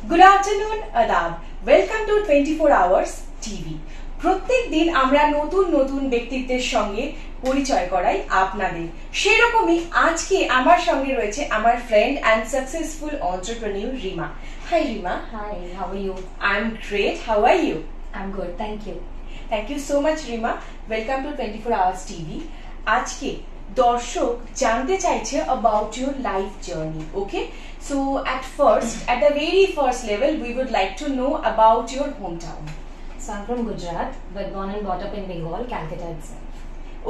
Good afternoon, Adab. Welcome to 24 Hours TV. প্রত্যেক দিন আমরা নতুন নতুন ব্যক্তিত্বের সঙ্গে পরিচয় করাই আপনাদের। সেরকমই আজকে আমার সঙ্গে রয়েছে আমার friend and successful entrepreneur Rima. Hi Rima. Hi, how are you? I'm great. How are you? I'm good, thank you. Thank you so much Rima. Welcome to 24 Hours TV. আজকে দর্শক জানতে চাইছে about your life journey. Okay? So at the very first level, we would like to know about your hometown. So I'm from Gujarat, but born and brought up in Bengal, Calcutta itself.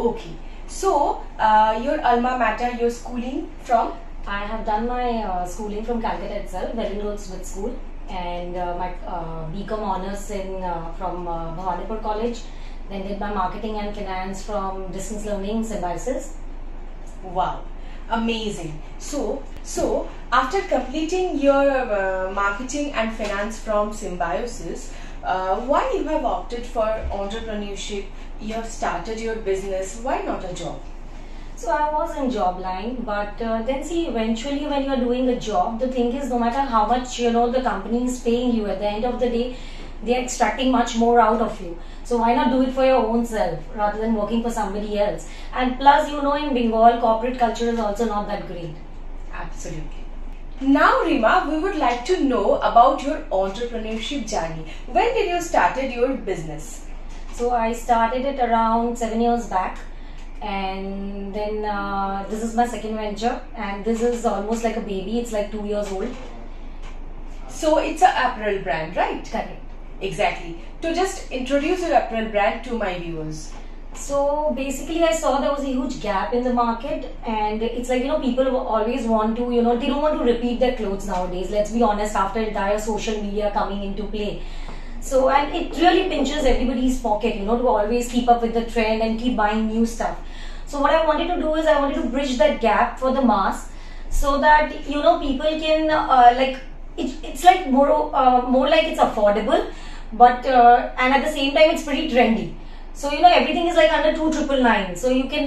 Okay. So your alma mater, your schooling from? I have done my schooling from Calcutta itself, Wellingrove Smith School, and my BCom honors from Bhawanipur College. Then did my marketing and finance from distance learning Symbiosis. Wow, amazing. So after completing your marketing and finance from Symbiosis, why you have opted for entrepreneurship? You have started your business. Why not a job? So I was in job line, but then see, eventually when you are doing a job, the thing is, no matter how much the company is paying you, at the end of the day, they are extracting much more out of you. So why not do it for your own self rather than working for somebody else? And plus, in Bengal, corporate culture is also not that great. Absolutely. Now Rima, we would like to know about your entrepreneurship journey. When did you started your business? So I started it around 7 years back, and then this is my second venture, and this is almost like a baby. It's like 2 years old. So it's an apparel brand, right? Correct. Exactly. To just introduce your apparel brand to my viewers. So basically I saw there was a huge gap in the market, and it's like people always want to they don't want to repeat their clothes nowadays, let's be honest, after entire social media coming into play. So, and it really pinches everybody's pocket to always keep up with the trend and keep buying new stuff. So what I wanted to do is I wanted to bridge that gap for the mass, so that people can it's like more like it's affordable, but and at the same time it's pretty trendy. So everything is like under 2,999. So you can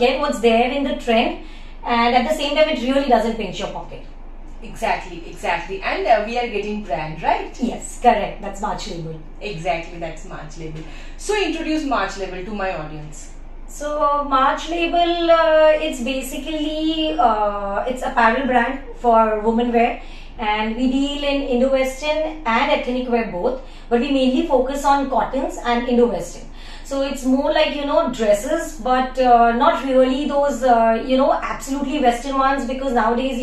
get what's there in the trend, and at the same time it really doesn't pinch your pocket. Exactly. And we are getting brand, right? Yes, correct. That's March Label. Exactly, that's March Label. So introduce March Label to my audience. So March Label, it's basically it's apparel brand for women wear, and we deal in Indo-Western and ethnic wear both, but we mainly focus on cottons and Indo-Western. So it's more like dresses, but not really those absolutely Western ones, because nowadays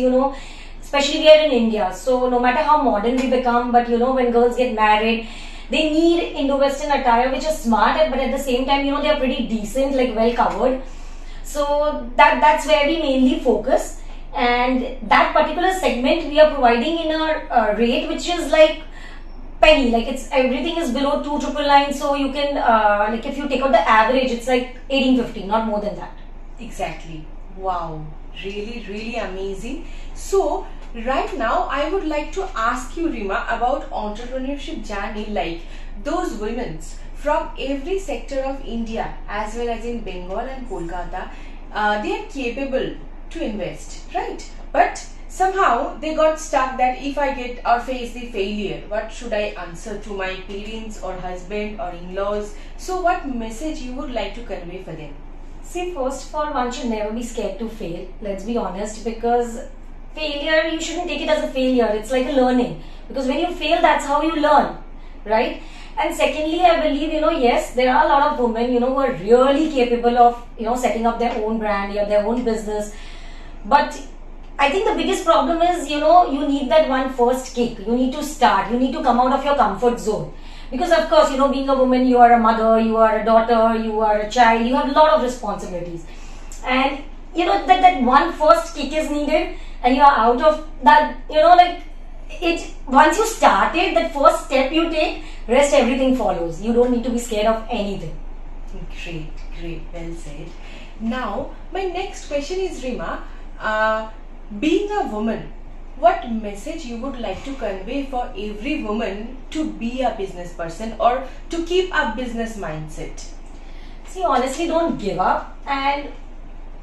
especially we are in India, so no matter how modern we become, but when girls get married, they need Indo-Western attire which is smart, but at the same time they are pretty decent, like well covered. So that's where we mainly focus, and that particular segment we are providing in our rate which is like penny, like it's everything is below 2,999. So you can if you take out the average, it's like 1,850, not more than that. Exactly. Wow, really amazing. So right now I would like to ask you, Rima, about entrepreneurship journey, like those women from every sector of India as well as in Bengal and Kolkata, they are capable to invest, right? But somehow they got stuck that if I get or face the failure, what should I answer to my parents or husband or in-laws? So what message you would like to convey for them? See, first of all, one should never be scared to fail, let's be honest, because failure, you shouldn't take it as a failure, it's like a learning, because when you fail, that's how you learn, right? And secondly, I believe yes, there are a lot of women who are really capable of setting up their own brand, their own business, but I think the biggest problem is you need that one first kick. You need to start, you need to come out of your comfort zone, because of course being a woman, you are a mother, you are a daughter, you are a child, you have a lot of responsibilities, and that one first kick is needed, and you are out of that once you started, that first step you take, rest everything follows. You don't need to be scared of anything. Great, well said. Now my next question is, Rima, being a woman, what message you would like to convey for every woman to be a business person or to keep a business mindset? See, honestly, don't give up, and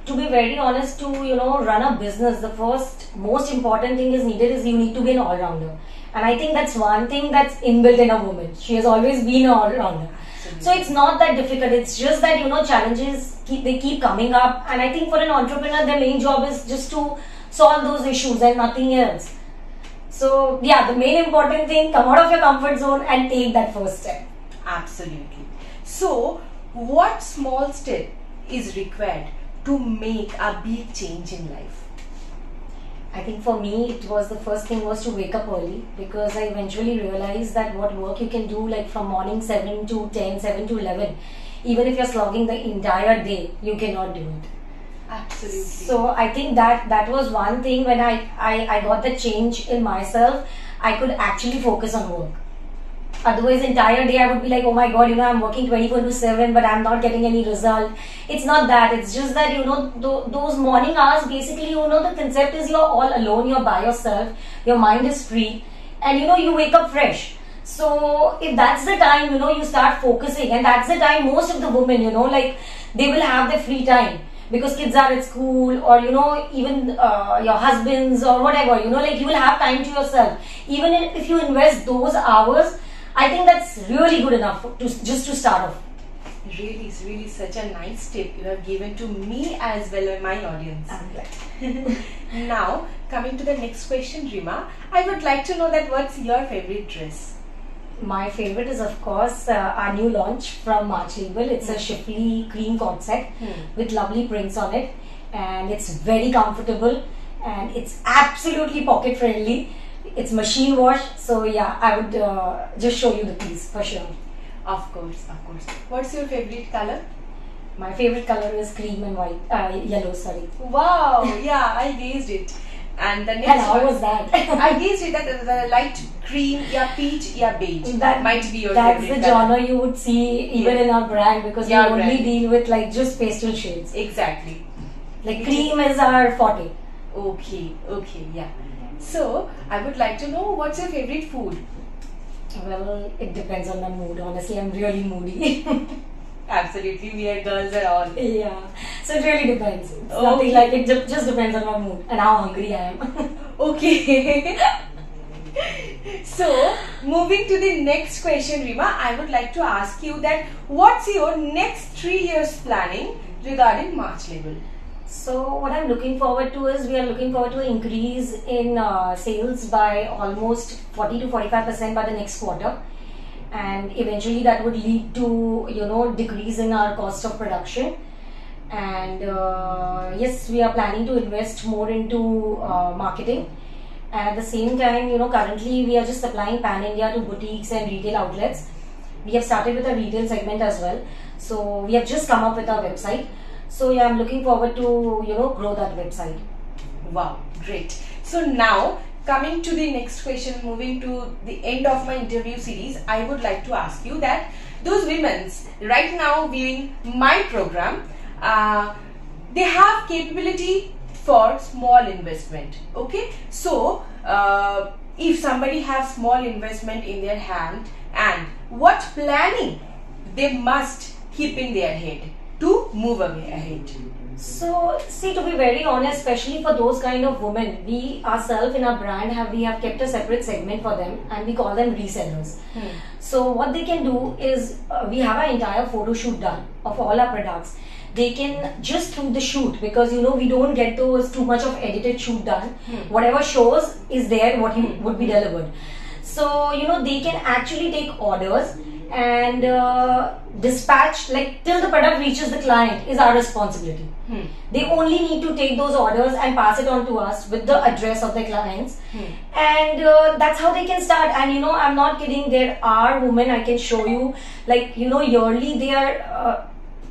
to be very honest, to run a business, the first most important thing is needed is you need to be an all-rounder. And I think that's one thing that's inbuilt in a woman. She has always been an all-rounder. So it's not that difficult. It's just that, you know, challenges keep coming up. And I think for an entrepreneur, their main job is just to solve those issues and nothing else. So yeah, the main important thing, come out of your comfort zone and take that first step. Absolutely. So what small step is required to make a big change in life? I think for me, it was the first thing was to wake up early, because I eventually realized that what work you can do, like from morning 7 to 10, 7 to 11, even if you're slogging the entire day, you cannot do it. Absolutely. So I think that was one thing. When I got the change in myself, I could actually focus on work. Otherwise, entire day I would be like, oh my god, you know, I'm working 24/7, but I'm not getting any result. It's not that. It's just that, you know, those morning hours, basically, you know, the concept is you're all alone, you're by yourself, your mind is free, and you know, you wake up fresh. So if that's the time, you know, you start focusing, and that's the time most of the women, you know, like, they will have their free time. Because kids are at school, or you know, even your husbands or whatever, you know, like, you will have time to yourself. Even if you invest those hours, I think that's really good enough to start off. Really such a nice tip you have given to me as well as my audience. I'm glad. Now, coming to the next question, Rima, I would like to know that what's your favorite dress? My favorite is, of course, our new launch from March Label. It's a chiffly cream cord set with lovely prints on it, and it's very comfortable, and it's absolutely pocket friendly. It's machine wash, so yeah, I would just show you the piece for sure. Of course. What's your favorite color? My favorite color is cream and white, yellow, sorry. Wow, yeah, I guessed it. And the next And how one, was that? I guessed it that the light cream, yeah, peach, yeah, beige. That might be your that's favorite the color. genre you would see even in our brand, because we Yeah, only brand. deal with like just pastel shades. Exactly. Like cream is our forte. Okay, yeah. So, I would like to know what's your favorite food? Well, it depends on my mood. Honestly, I'm really moody. Absolutely, we are girls at all. Yeah. So it really depends. It's Okay. nothing like it. Just depends on my mood and how hungry I am. Okay. So, moving to the next question, Rima, I would like to ask you that what's your next 3 years planning regarding March Label? So what I'm looking forward to is, we are looking forward to an increase in sales by almost 40 to 45% by the next quarter, and eventually that would lead to, you know, decrease in our cost of production. And yes, we are planning to invest more into marketing. And at the same time, you know, currently we are just supplying pan India to boutiques and retail outlets. We have started with a retail segment as well. So we have just come up with our website. So yeah, I'm looking forward to, you know, grow that website. Wow, great. So now, coming to the next question, moving to the end of my interview series, I would like to ask you that those women right now viewing my program, they have capability for small investment. Okay, so if somebody has small investment in their hand, and what planning they must keep in their head to move away ahead? So see, to be very honest, especially for those kind of women, we ourselves in our brand we have kept a separate segment for them, and we call them resellers. So what they can do is, we have our entire photo shoot done of all our products. They can just through the shoot, because you know, we don't get those too much of edited shoot done. Whatever shows is there, what you would be delivered. So you know, they can actually take orders and dispatch, like, till the product reaches the client is our responsibility. They only need to take those orders and pass it on to us with the address of the clients. And that's how they can start. And you know, I'm not kidding, there are women, I can show you, like, you know, yearly they are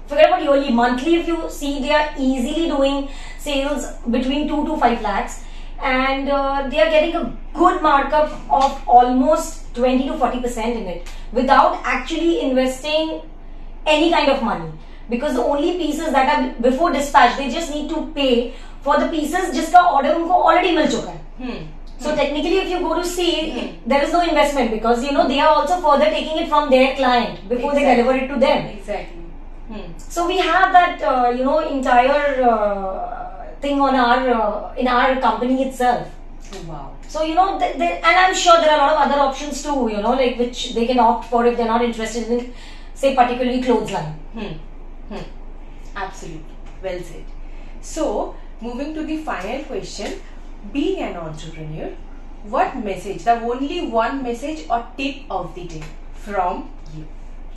forget about yearly, monthly, if you see, they are easily doing sales between 2 to 5 lakhs, and they are getting a good markup of almost 20 to 40% in it without actually investing any kind of money, because the only pieces that are before dispatch, they just need to pay for the pieces jiska order unko already mil chuka hai. So technically, if you go to see, there is no investment, because you know, they are also further taking it from their client before they deliver it to them. Exactly. So we have that you know, entire thing on our in our company itself. Wow. So, you know, and I'm sure there are a lot of other options too, you know, like which they can opt for if they're not interested in, say, particularly clothes line. Absolutely. Well said. So, moving to the final question, being an entrepreneur, what message, the only one message or tip of the day from you?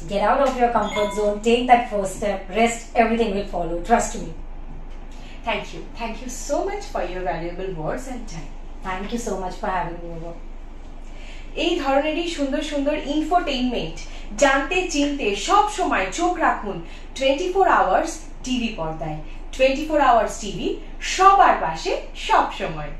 Get out of your comfort zone, take that first step, rest, everything will follow, trust me. Thank you. Thank you so much for your valuable words and time. Thank you so much for having me over. এই ধরনেরই সুন্দর সুন্দর infotainment জানতে চিনতে সব সময় চোখ রাখুন 24 আওয়ার্স টিভি পর্দায়। 24 আওয়ার্স টিভি, সবার পাশে সব সময়।